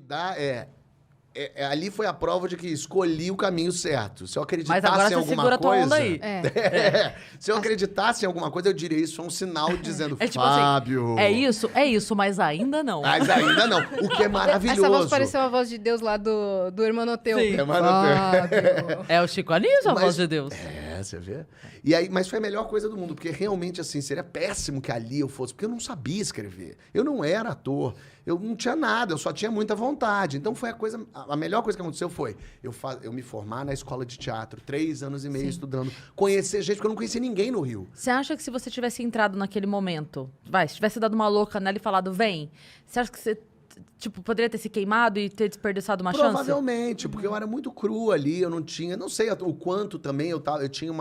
dá ali foi a prova de que escolhi o caminho certo. Se eu Mas acreditasse agora em você alguma segura coisa... tua onda aí. Se eu acreditasse em alguma coisa, eu diria isso é um sinal dizendo, É tipo Fábio... assim, é isso, mas ainda não. Mas ainda não. O que é maravilhoso. Essa voz pareceu a voz de Deus lá do Hermanoteu. Sim. Fábio. É o Chico Anísio, a voz de Deus. Você vê? E aí, mas foi a melhor coisa do mundo, porque realmente, assim, seria péssimo que ali eu fosse, porque eu não sabia escrever. Eu não era ator, eu não tinha nada, eu só tinha muita vontade. Então foi a melhor coisa que aconteceu foi eu me formar na escola de teatro, 3 anos e meio estudando, conhecer gente, porque eu não conhecia ninguém no Rio. Você acha que se você tivesse entrado naquele momento, se tivesse dado uma louca nela e falado, vem, você acha que você poderia ter se queimado e ter desperdiçado uma chance? Provavelmente, porque eu era muito cru ali, eu não sei o quanto também eu tinha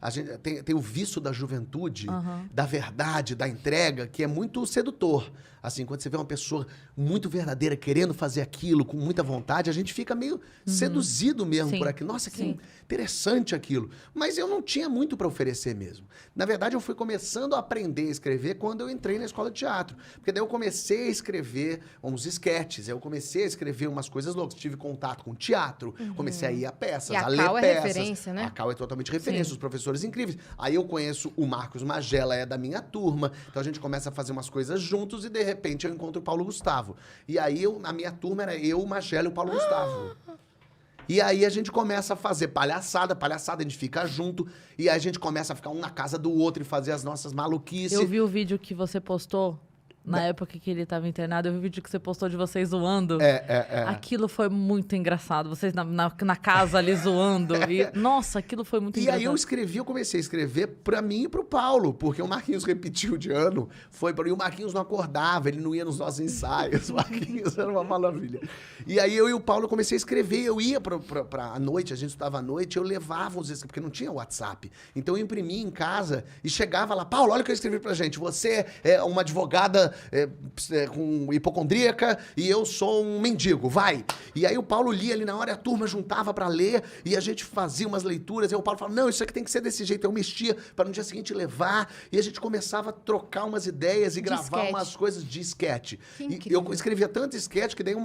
a gente tem o vício da juventude, da verdade, da entrega, que é muito sedutor. Assim, quando você vê uma pessoa muito verdadeira, querendo fazer aquilo com muita vontade, a gente fica meio seduzido mesmo por aquilo. Nossa, que interessante aquilo. Mas eu não tinha muito para oferecer mesmo. Na verdade, eu fui começando a aprender a escrever quando eu entrei na escola de teatro. Porque daí eu comecei a escrever uns esquetes, eu comecei a escrever umas coisas loucas. Tive contato com teatro, comecei a ir a peças, e a ler Cal peças. É referência, né? A Cal é totalmente referência, os professores incríveis. Aí eu conheço o Marcos Magela, é da minha turma. Então a gente começa a fazer umas coisas juntos e de repente eu encontro o Paulo Gustavo. E aí a minha turma era eu, o Magela e o Paulo Gustavo. E aí a gente começa a fazer palhaçada, a gente fica junto, e aí a gente começa a ficar um na casa do outro e fazer as nossas maluquices. Eu vi o vídeo que você postou. Na época que ele estava internado, eu vi o vídeo que você postou de vocês zoando. Aquilo foi muito engraçado. Vocês na casa ali zoando. Nossa, aquilo foi muito engraçado. E aí eu comecei a escrever pra mim e pro Paulo, porque o Marquinhos repetiu de ano. E o Marquinhos não acordava, ele não ia nos nossos ensaios. O Marquinhos era uma maravilha. E aí eu e o Paulo comecei a escrever. Eu ia pra noite, a gente estudava à noite, eu levava os escritos, porque não tinha WhatsApp. Então eu imprimia em casa e chegava lá, Paulo, olha o que eu escrevi pra gente. Você é uma advogada com hipocondríaca e eu sou um mendigo, vai. E aí o Paulo lia ali na hora, a turma juntava pra ler e a gente fazia umas leituras e o Paulo falava, não, isso aqui tem que ser desse jeito. Eu mexia para no dia seguinte levar e a gente começava a trocar umas ideias e gravar umas coisas de esquete. E eu escrevia tanto esquete que daí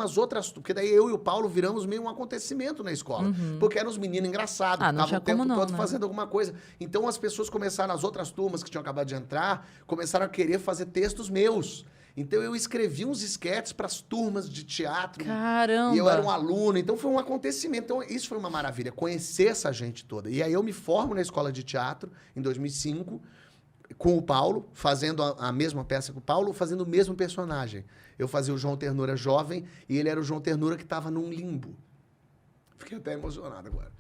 porque daí eu e o Paulo viramos meio um acontecimento na escola. Porque eram os meninos engraçados, ficavam o tempo todo fazendo alguma coisa. Então as pessoas começaram, as outras turmas que tinham acabado de entrar, começaram a querer fazer textos meus. Então eu escrevi uns esquetes para as turmas de teatro. Caramba! E eu era um aluno, então foi um acontecimento. Então isso foi uma maravilha, conhecer essa gente toda. E aí eu me formo na escola de teatro em 2005 com o Paulo, fazendo a mesma peça que o Paulo, fazendo o mesmo personagem. Eu fazia o João Ternura jovem e ele era o João Ternura que estava num limbo. Fiquei até emocionado agora.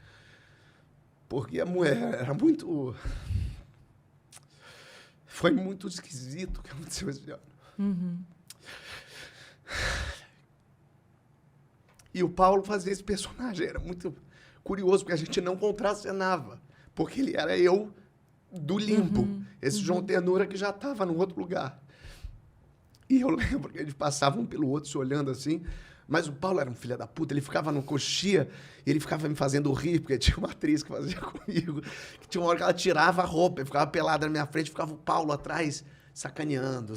Porque a mulher era muito... Foi muito esquisito o que aconteceu esse ano. E o Paulo fazia esse personagem, era muito curioso, porque a gente não contracenava, porque ele era eu do limbo, esse João Ternura que já estava num outro lugar. E eu lembro que eles passavam um pelo outro se olhando assim, mas o Paulo era um filho da puta, ele ficava no coxia, e ele ficava me fazendo rir, porque tinha uma atriz que fazia comigo, que tinha uma hora que ela tirava a roupa, ficava pelada na minha frente, ficava o Paulo atrás, sacaneando.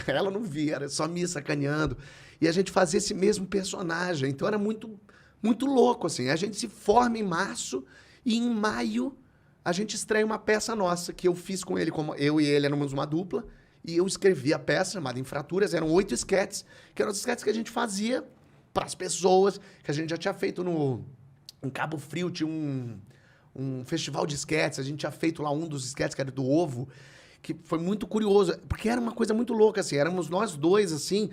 Ela não via, era só me sacaneando. E a gente fazia esse mesmo personagem. Então era muito, muito louco, assim. A gente se forma em março e em maio a gente estreia uma peça nossa que eu fiz com ele, como eu e ele éramos uma dupla, e eu escrevi a peça chamada Infraturas, eram 8 esquetes, que eram os esquetes que a gente fazia para as pessoas, que a gente já tinha feito em Cabo Frio, tinha um festival de esquetes, a gente tinha feito lá um dos esquetes que era do ovo, que foi muito curioso, porque era uma coisa muito louca, assim, éramos nós dois, assim,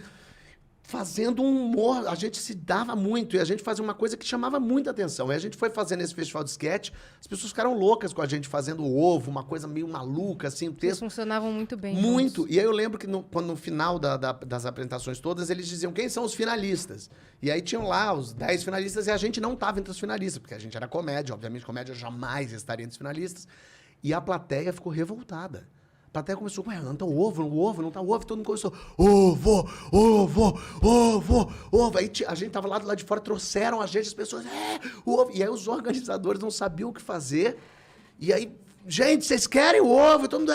fazendo um humor, a gente se dava muito, e a gente fazia uma coisa que chamava muita atenção, e a gente foi fazendo esse festival de sketch, as pessoas ficaram loucas com a gente fazendo o ovo, uma coisa meio maluca, assim, o texto... Eles funcionavam muito bem. Muito, e aí eu lembro que quando no final das apresentações todas, eles diziam quem são os finalistas, e aí tinham lá os 10 finalistas, e a gente não estava entre os finalistas, porque a gente era comédia, obviamente comédia jamais estaria entre os finalistas, e a plateia ficou revoltada. A plateia começou, ué, não tá o ovo, não tá o ovo, todo mundo começou, ovo. Aí a gente tava lá do lado de fora, trouxeram a gente, as pessoas, o ovo. E aí os organizadores não sabiam o que fazer. E aí, gente, vocês querem o ovo? E todo mundo,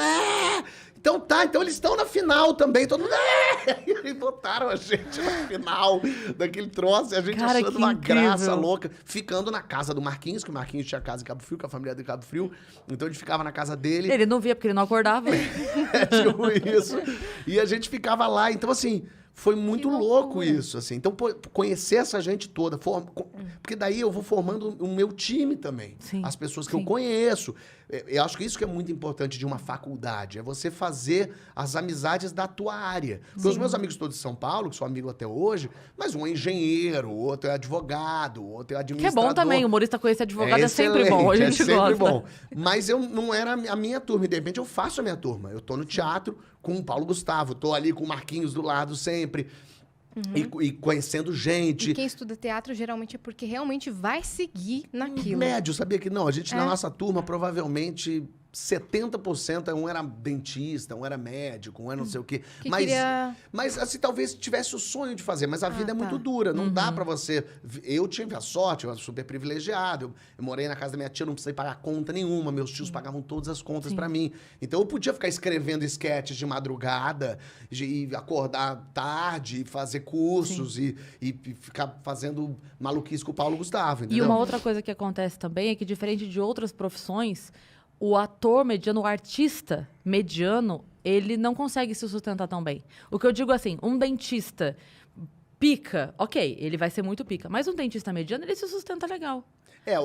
Então tá, então eles estão na final também, todo mundo... E botaram a gente na final daquele troço, e a gente achando uma graça louca, ficando na casa do Marquinhos, que o Marquinhos tinha casa em Cabo Frio, com a família de Cabo Frio, então a gente ficava na casa dele. Ele não via porque ele não acordava. Tipo isso. E a gente ficava lá, então assim... Foi muito louco isso, assim. Então, conhecer essa gente toda, porque daí eu vou formando o meu time também. Sim, as pessoas que eu conheço. Eu acho que isso que é muito importante de uma faculdade, é você fazer as amizades da tua área. Porque os meus amigos todos de São Paulo, que sou amigo até hoje, mas um é engenheiro, o outro é advogado, o outro é administrador. Que é bom também, humorista conhecer advogado é sempre bom, a gente sempre gosta. Bom. Mas eu não era a minha turma, e de repente eu faço a minha turma. Eu tô no teatro com o Paulo Gustavo, tô ali com o Marquinhos do lado sempre. E conhecendo gente. E quem estuda teatro geralmente é porque realmente vai seguir naquilo. Médio, sabia que não? A gente, na nossa turma, provavelmente 70% um era dentista, um era médico, um era não sei o quê. Mas assim, talvez tivesse o sonho de fazer, mas a vida é muito dura. Não dá pra você... Eu tive a sorte, eu era super privilegiado. Eu morei na casa da minha tia, não precisei pagar conta nenhuma. Meus tios pagavam todas as contas pra mim. Então eu podia ficar escrevendo esquetes de madrugada, e acordar tarde, e fazer cursos, e ficar fazendo maluquice com o Paulo Gustavo, entendeu? E uma outra coisa que acontece também é que, diferente de outras profissões, o ator mediano, o artista mediano, ele não consegue se sustentar tão bem. O que eu digo assim, um dentista pica, ok, ele vai ser muito pica. Mas um dentista mediano, ele se sustenta legal.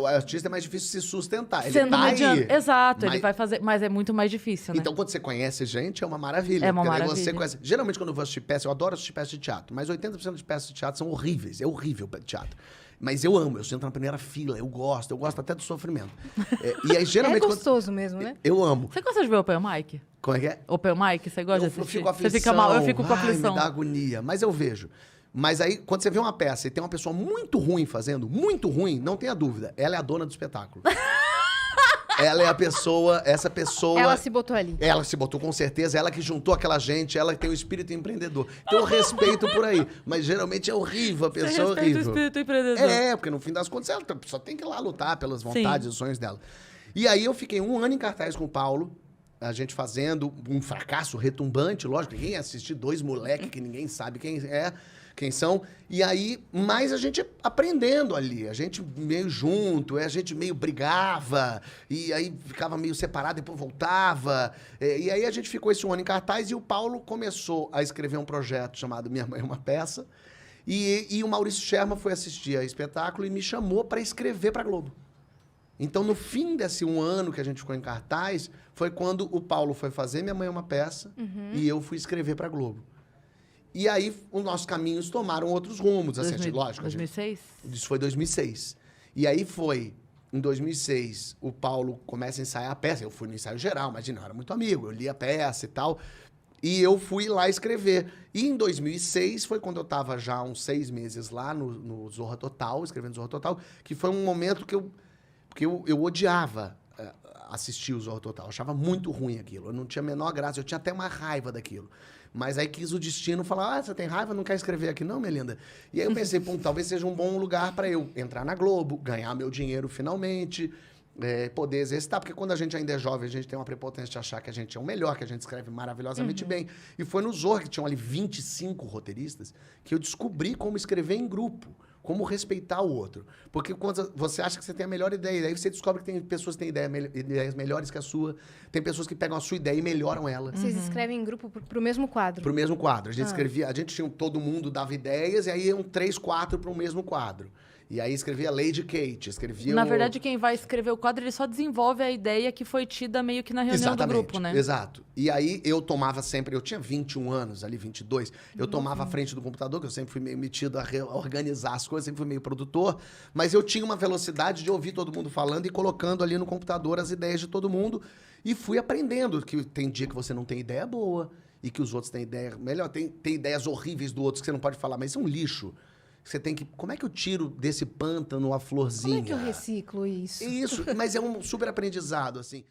O artista é mais difícil se sustentar. Ele Sendo tá mediano. aí, exato, ele vai fazer, mas é muito mais difícil, né? Então, quando você conhece gente, é uma maravilha. É uma porque maravilha. Você conhece... Geralmente, quando eu vou assistir peça, eu adoro assistir peça de teatro, mas 80% de peças de teatro são horríveis. É horrível o teatro. Mas eu amo, eu sento na primeira fila, eu gosto até do sofrimento. E aí, geralmente... É gostoso mesmo, né? Eu amo. Você gosta de ver o Open Mic? Como é que é? Open Mic, você gosta de assistir? Eu fico com aflição. Você fica mal, eu fico com aflição. Me dá agonia, mas eu vejo. Mas aí, quando você vê uma peça e tem uma pessoa muito ruim fazendo, muito ruim, não tenha dúvida, ela é a dona do espetáculo. Ela é a pessoa, essa pessoa... Ela se botou ali. Ela se botou, com certeza. Ela que juntou aquela gente, ela que tem o espírito empreendedor. Então eu respeito por aí. Mas geralmente é horrível, a pessoa é horrível. O espírito empreendedor. Porque no fim das contas ela só tem que ir lá lutar pelas vontades e os sonhos dela. E aí eu fiquei 1 ano em cartaz com o Paulo, a gente fazendo um fracasso retumbante, lógico, ninguém ia assistir 2 moleques que ninguém sabe quem são. E aí, mais a gente aprendendo ali, a gente meio junto, a gente meio brigava, e aí ficava meio separado, depois voltava. E aí a gente ficou esse 1 ano em cartaz e o Paulo começou a escrever um projeto chamado Minha Mãe é uma Peça. E o Maurício Sherman foi assistir ao espetáculo e me chamou para escrever para a Globo. Então, no fim desse 1 ano que a gente ficou em cartaz, foi quando o Paulo foi fazer Minha Mãe é uma Peça e eu fui escrever para a Globo. E aí, os nossos caminhos tomaram outros rumos. Assim, lógico. 2006? Isso foi 2006. E aí foi, em 2006, o Paulo começa a ensaiar a peça. Eu fui no ensaio geral, imagina, eu era muito amigo, eu li a peça e tal. E eu fui lá escrever. E em 2006 foi quando eu estava já há uns 6 meses lá no Zorra Total, escrevendo Zorra Total, que foi um momento que eu odiava assistir o Zorra Total. Eu achava muito ruim aquilo. Eu não tinha a menor graça, eu tinha até uma raiva daquilo. Mas aí quis o destino falar, você tem raiva, não quer escrever aqui não, Melinda? E aí eu pensei, talvez seja um bom lugar para eu entrar na Globo, ganhar meu dinheiro finalmente, poder exercitar, porque quando a gente ainda é jovem, a gente tem uma prepotência de achar que a gente é o melhor, que a gente escreve maravilhosamente bem. E foi no Zorra, que tinham ali 25 roteiristas, que eu descobri como escrever em grupo. Como respeitar o outro. Porque quando você acha que você tem a melhor ideia, aí você descobre que tem pessoas que têm ideias melhores que a sua, tem pessoas que pegam a sua ideia e melhoram ela. Vocês escrevem em grupo pro mesmo quadro? Pro mesmo quadro. A gente escrevia, todo mundo dava ideias e aí iam 3, 4 para o mesmo quadro. E aí escrevia Lady Kate, escrevia... Na verdade, quem vai escrever o quadro, ele só desenvolve a ideia que foi tida meio que na reunião do grupo, né? Exato. E aí eu tomava sempre... Eu tinha 21 anos, ali 22. Eu tomava a frente do computador, que eu sempre fui meio metido a organizar as coisas, sempre fui meio produtor. Mas eu tinha uma velocidade de ouvir todo mundo falando e colocando ali no computador as ideias de todo mundo. E fui aprendendo que tem dia que você não tem ideia boa e que os outros têm ideia melhor. Tem ideias horríveis do outro que você não pode falar, mas isso é um lixo. Você tem que... Como é que eu tiro desse pântano a florzinha? Como é que eu reciclo isso? Isso, mas é um super aprendizado, assim.